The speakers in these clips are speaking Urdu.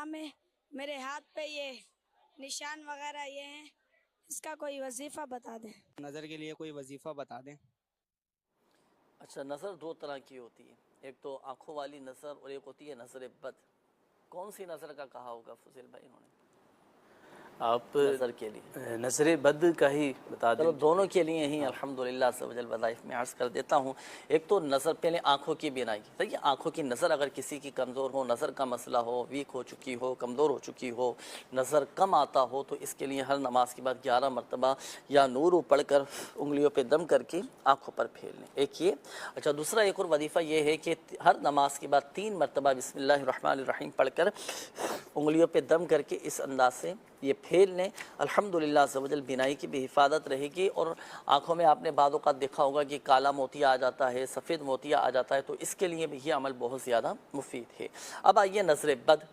میں میرے ہاتھ پہ یہ نشان وغیرہ یہ ہیں، اس کا کوئی وظیفہ بتا دیں۔ نظر کے لیے کوئی وظیفہ بتا دیں۔ اچھا، نظر دو طرح کی ہوتی ہے، ایک تو آنکھوں والی نظر اور ایک ہوتی ہے نظر بد۔ کون سی نظر کا کہا ہوگا فضیل بھائی انہوں نے؟ آپ نظر کے لیے نظر بد کا ہی بتا دیں۔ چلو دونوں کے لیے ہی الحمدللہ سبحان وظائف میں عرض کر دیتا ہوں۔ ایک تو نظر، پہلے آنکھوں کی بینائی۔ دیکھیے آنکھوں کی نظر اگر کسی کی کمزور ہو، نظر کا مسئلہ ہو، ویک ہو چکی ہو، کمزور ہو چکی ہو، نظر کم آتا ہو، تو اس کے لیے ہر نماز کے بعد 11 مرتبہ یا نور پڑھ کر انگلیوں پہ دم کر کے آنکھوں پر پھیر لیں، ایک یہ۔ اچھا، دوسرا ایک اور وظیفہ یہ ہے کہ ہر نماز کے بعد 3 مرتبہ بسم اللہ الرحمن الرحیم پڑھ کر انگلیوں پہ دم کر کے اس انداز سے یہ پھیر لیں۔ الحمدللہ عز و جل بینائی کی بھی حفاظت رہے گی، اور آنکھوں میں آپ نے بعض اوقات دیکھا ہوگا کہ کالا موتیا آ جاتا ہے، سفید موتیا آ جاتا ہے، تو اس کے لیے بھی یہ عمل بہت زیادہ مفید ہے۔ اب آئیے نظر بد،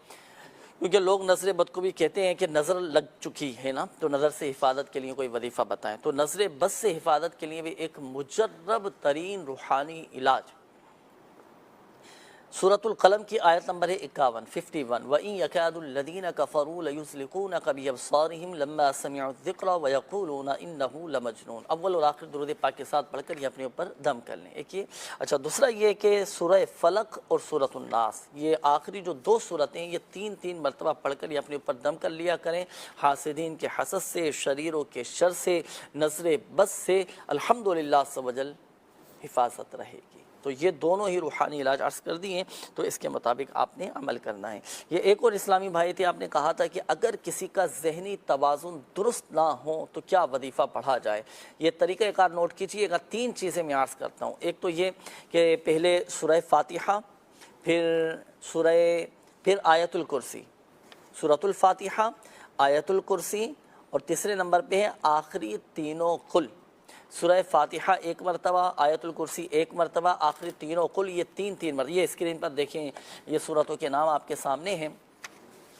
کیونکہ لوگ نظر بد کو بھی کہتے ہیں کہ نظر لگ چکی ہے نا، تو نظر سے حفاظت کے لیے کوئی وظیفہ بتائیں۔ تو نظر بد سے حفاظت کے لیے بھی ایک مجرب ترین روحانی علاج، سورۃ القلم کی آیت نمبر 51 وَإِن يَكَادُ الَّذِينَ كَفَرُوا لَيُزْلِقُونَكَ بِأَبْصَارِهِمْ لَمَّا سَمِعُوا الذِّكْرَ وَيَقُولُونَ إِنَّهُ لَمَجْنُونَ۔ اول اور آخر درود پاک کے ساتھ پڑھ کر یہ اپنے اوپر دم کر لیں، ایک یہ۔ اچھا، دوسرا یہ کہ سورہ فلق اور سورۃ الناس، یہ آخری جو 2 سورتیں ہیں، یہ 3 مرتبہ پڑھ کر یہ اپنے اوپر دم کر لیا کریں۔ حاسدین کے حسد سے، شریروں کے شر سے، نظر بد سے الحمدللہ عز و جل حفاظت رہے گی۔ تو یہ دونوں ہی روحانی علاج عرض کر دیے، تو اس کے مطابق آپ نے عمل کرنا ہے۔ یہ ایک اور اسلامی بھائی تھے، آپ نے کہا تھا کہ اگر کسی کا ذہنی توازن درست نہ ہو تو کیا وظیفہ پڑھا جائے۔ یہ طریقہ کار نوٹ کیجئے گا، 3 چیزیں میں عرض کرتا ہوں۔ ایک تو یہ کہ پہلے سورہ فاتحہ، پھر آیت الکرسی، سورۃ الفاتحہ، آیت الکرسی، اور تیسرے نمبر پہ ہے آخری تینوں قل۔ سورہ فاتحہ 1 مرتبہ، آیت الکرسی 1 مرتبہ، آخری تینوں قل، یہ 3 مرتبہ۔ یہ اسکرین پر دیکھیں، یہ سورتوں کے نام آپ کے سامنے ہیں۔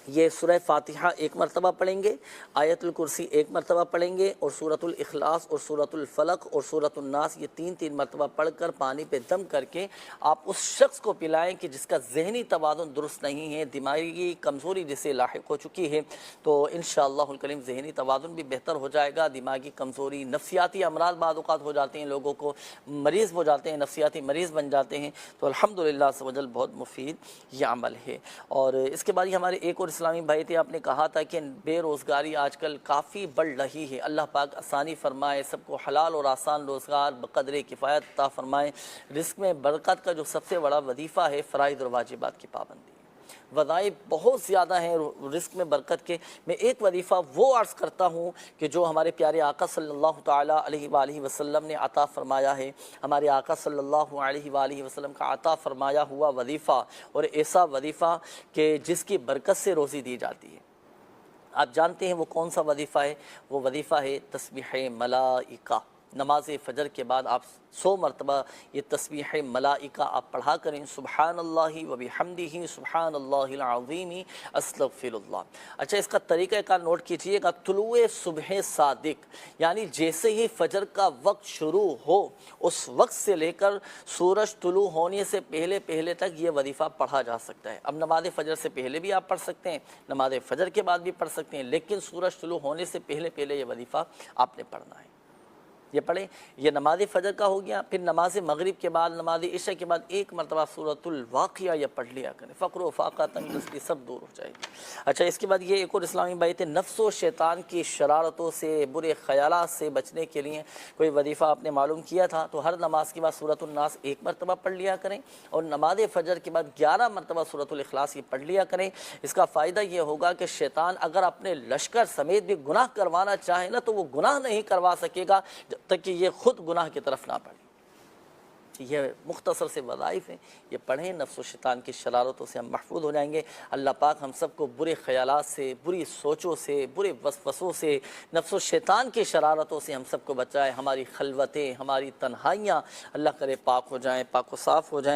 یہ سورہ فاتحہ 1 مرتبہ پڑھیں گے، آیت الکرسی 1 مرتبہ پڑھیں گے، اور سورۃ الاخلاص اور سورۃ الفلق اور سورۃ الناس یہ 3 مرتبہ پڑھ کر پانی پہ دم کر کے آپ اس شخص کو پلائیں کہ جس کا ذہنی توازن درست نہیں ہے، دماغی کمزوری جسے لاحق ہو چکی ہے، تو انشاءاللہ الکریم ذہنی توازن بھی بہتر ہو جائے گا۔ دماغی کمزوری، نفسیاتی امراض بعض اوقات ہو جاتے ہیں، لوگوں کو مریض ہو جاتے ہیں، نفسیاتی مریض بن جاتے ہیں، تو الحمدللہ عز و جل بہت مفید یہ عمل ہے۔ اور اس کے بعد ہمارے ایک اور اسلامی بھائی تھے، آپ نے کہا تھا کہ بے روزگاری آج کل کافی بڑھ رہی ہے، اللہ پاک آسانی فرمائے، سب کو حلال اور آسان روزگار بقدر کفایت عطا فرمائے۔ رزق میں برکت کا جو سب سے بڑا وظیفہ ہے فرائض اور واجبات کی پابندی۔ وظائف بہت زیادہ ہیں رزق میں برکت کے، میں ایک وظیفہ وہ عرض کرتا ہوں کہ جو ہمارے پیارے آقا صلی اللہ تعالیٰ علیہ وآلہ وسلم نے عطا فرمایا ہے۔ ہمارے آقا صلی اللہ علیہ وآلہ وسلم کا عطا فرمایا ہوا وظیفہ، اور ایسا وظیفہ کہ جس کی برکت سے روزی دی جاتی ہے۔ آپ جانتے ہیں وہ کون سا وظیفہ ہے؟ وہ وظیفہ ہے تسبیح ملائکہ۔ نماز فجر کے بعد آپ 100 مرتبہ یہ تسبیح ملائکہ آپ پڑھا کریں، سبحان اللہ و بحمدہ سبحان اللہ العظیم استغفر اللہ۔ اچھا، اس کا طریقہ کار نوٹ کیجئے گا، طلوع صبح صادق، یعنی جیسے ہی فجر کا وقت شروع ہو اس وقت سے لے کر سورج طلوع ہونے سے پہلے تک یہ وظیفہ پڑھا جا سکتا ہے۔ اب نماز فجر سے پہلے بھی آپ پڑھ سکتے ہیں، نماز فجر کے بعد بھی پڑھ سکتے ہیں، لیکن سورج طلوع ہونے سے پہلے یہ وظیفہ آپ نے پڑھنا ہے۔ یہ پڑھیں، یہ نماز فجر کا ہو گیا۔ پھر نماز مغرب کے بعد، نماز عشاء کے بعد 1 مرتبہ سورۃ الواقعہ یہ پڑھ لیا کریں، فقر و فاقہ تنگدستی سب دور ہو جائے گی۔ اچھا، اس کے بعد یہ ایک اور اسلامی بھائی تھے، نفس و شیطان کی شرارتوں سے، برے خیالات سے بچنے کے لیے کوئی وظیفہ آپ نے معلوم کیا تھا، تو ہر نماز کے بعد سورۃ الناس 1 مرتبہ پڑھ لیا کریں، اور نماز فجر کے بعد 11 مرتبہ سورۃ الاخلاص یہ پڑھ لیا کریں۔ اس کا فائدہ یہ ہوگا کہ شیطان اگر اپنے لشکر سمیت بھی گناہ کروانا چاہے نا، تو وہ گناہ نہیں کروا سکے گا جب تک کہ یہ خود گناہ کی طرف نہ بڑھے۔ یہ مختصر سے وظائف ہیں، یہ پڑھیں، نفس و شیطان کی شرارتوں سے ہم محفوظ ہو جائیں گے۔ اللہ پاک ہم سب کو برے خیالات سے، بری سوچوں سے، برے وسوسوں سے، نفس و شیطان کی شرارتوں سے ہم سب کو بچائے۔ ہماری خلوتیں، ہماری تنہائیاں اللہ کرے پاک ہو جائیں، پاک و صاف ہو جائیں۔